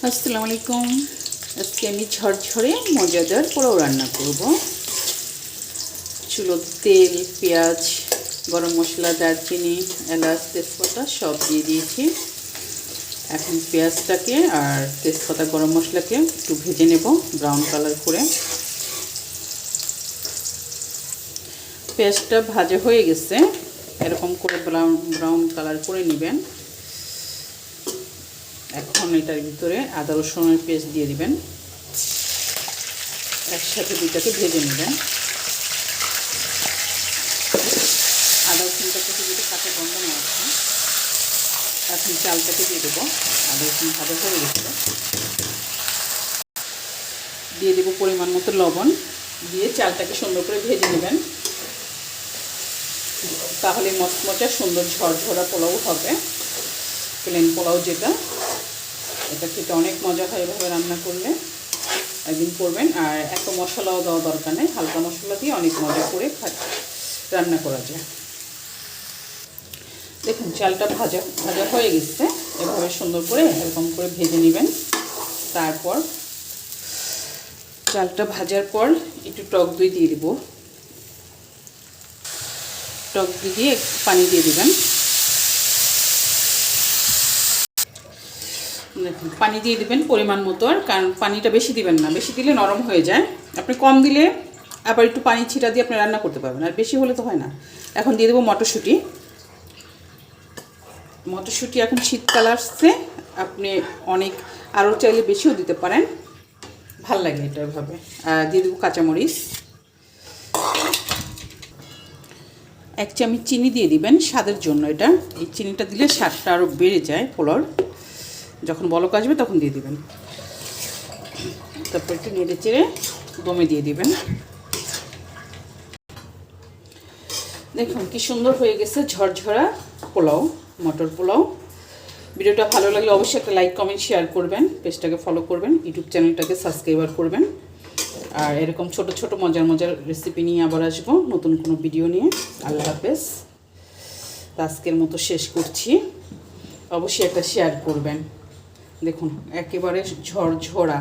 আসসালামু আলাইকুম। আজকে আমি ঝরঝরে মজাদার পোলাও রান্না করব। চুলোতে তেল, পেঁয়াজ, গরম মশলা, দারচিনি, এলাচ, তেজপাতা সব দিয়ে দিয়েছি। এখন পেঁয়াজটাকে আর তেজপাতা, গরম মশলাকে একটু ভেজে নেব ব্রাউন কালার করে। পেঁয়াজটা ভাজা হয়ে গেছে, এরকম করে ব্রাউন কালার করে নেবেন। এখন এটার ভিতরে আদা রসুনের পেস্ট দিয়ে দিবেন, একসাথে দুইটাকে ভেজে নেবেন। আদা রসুনটা থেকে যদি কাঁচা গন্ধ না আসে, এখন চালটাকে দিয়ে দেবো। আদা রসুন ভাজা হয়ে গেছে, দিয়ে দেবো পরিমাণ মতো লবণ, দিয়ে চালটাকে সুন্দর করে ভেজে নেবেন। তাহলে মচমচা সুন্দর ঝরঝরা পোলাও হবে, প্লেন পোলাও যেটা, এটা খেতে অনেক মজা হয় এভাবে রান্না করলে। একদিন করবেন। আর এত মশলাও দেওয়া দরকার নেই, হালকা মশলা দিয়ে অনেক মজা করে রান্না করা যায়। দেখুন চালটা ভাজা ভাজা হয়ে গেছে, এভাবে সুন্দর করে এরকম করে ভেজে নেবেন। তারপর চালটা ভাজার পর একটু টক দই দিয়ে দিব। টক দই দিয়ে পানি দিয়ে দিবেন। দেখুন পানি দিয়ে দিবেন পরিমাণ মতো, আর কারণ পানিটা বেশি দিবেন না, বেশি দিলে নরম হয়ে যায়। আপনি কম দিলে আবার একটু পানি ছিটা দিয়ে আপনি রান্না করতে পারবেন, আর বেশি হলে তো হয় না। এখন দিয়ে দেবো মটরশুঁটি। মটরশুঁটি এখন শীতকাল আসছে, আপনি অনেক আরও চাইলে বেশিও দিতে পারেন, ভাল লাগে এটা এভাবে। আর দিয়ে দেবো কাঁচামরিচ। 1 চামচ চিনি দিয়ে দিবেন স্বাদের জন্য। এটা এই চিনিটা দিলে স্বাদটা আরও বেড়ে যায় পোলাওর। যখন বলক আসবে তখন দিয়ে দিবেন। তারপর একটু নেড়ে চেড়ে দমে দিয়ে দিবেন। দেখুন কি সুন্দর হয়ে গেছে ঝরঝরা পোলাও, মটর পোলাও। ভিডিওটা ভালো লাগলে অবশ্যই একটা লাইক, কমেন্ট, শেয়ার করবেন। পেজটাকে ফলো করবেন, ইউটিউব চ্যানেলটাকে সাবস্ক্রাইব করবেন। আর এরকম ছোট ছোট মজার মজার রেসিপি নিয়ে আবার আসবো নতুন কোনো ভিডিও নিয়ে। আল্লাহ হাফেজ। আজকের মতো শেষ করছি, অবশ্যই একটা শেয়ার করবেন। দেখুন একেবারে ঝরঝরা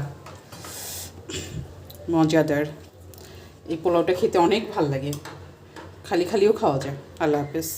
মজাদার এই পোলাওটা খেতে অনেক ভাল লাগে, খালি খালিও খাওয়া যায়। আল্লাহ হাফেজ।